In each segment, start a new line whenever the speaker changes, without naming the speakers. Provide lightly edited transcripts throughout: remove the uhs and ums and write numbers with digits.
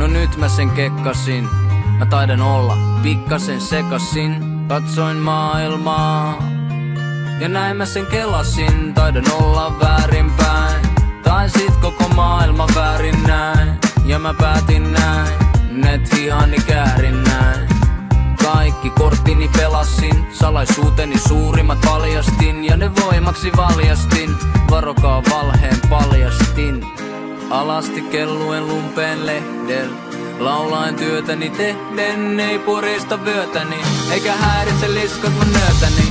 No nyt mä sen kekkasin. Mä taidan olla pikkasen sekasin. Katsoin maailmaa ja näin mä sen kelasin. Taidan olla väärinpäin, tai sit koko maailma väärin näin. Ja mä päätin näin, et hihani käärin näin. Kaikki korttini pelasin, salaisuuteni suurimmat paljastin. Ja ne voimaksi valjastin, varokaa valheen paljastin. Alasti kelluen lumpeen lehdel, laulaen työtäni tehden. Ei purista vyötäni, eikä häiritse liskat mun nöötäni.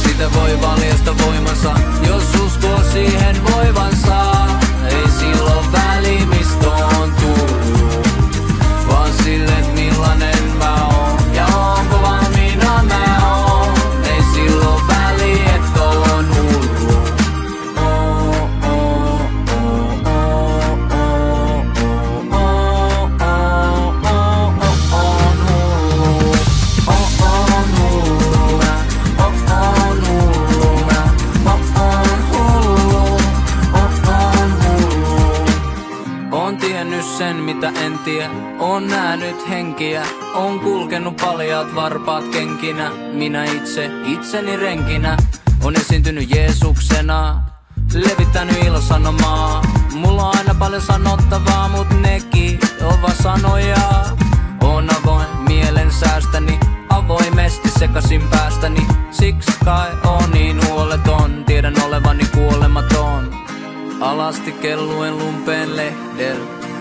Sitä voi valjasta voimansa, jos uskoo siihen voivansa. Ei silloin väli mistä on tullut, vaan sille millanen mä oon ja onko valmiina mä oon. Ei silloin väli et on hullu. Sen mitä en tiedä, oon nähnyt henkiä, oon kulkenut paljaat varpaat kenkinä. Minä itse, itseni renkinä, on esiintynyt Jeesuksena, levittänyt ilosanomaa. Mulla on aina paljon sanottavaa, mut nekin on vaan sanoja. On avoin mielen säästäni, avoimesti sekasin päästäni. Siksi kai on niin huoleton, tiedän olevani kuolematon. Alasti kelluen lumpeen lehdel,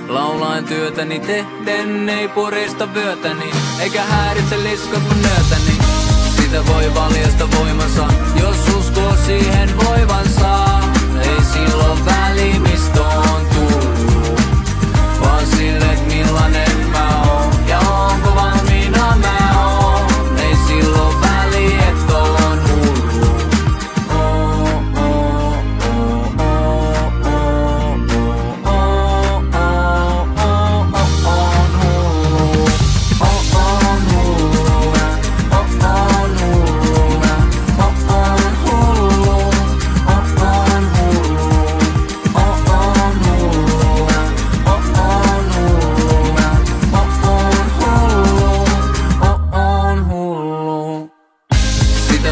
laulaen työtäni tehden. Ei purista vyötäni, eikä häiritse liskat mun nöötäni. Sitä voi valjasta voimansa, jos uskoo siihen voivansa. Ei silloin väli mistä on tullut, vaan sille millanen mä oon ja onko valmiina mä oon. Ei silloin väli et on hullu.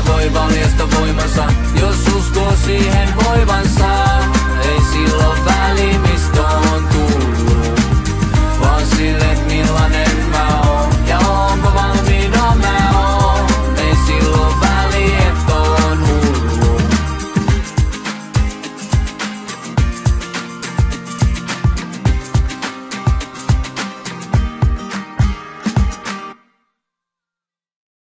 Voi valjasta voimansa, jos uskoo siihen voivansa. Ei silloin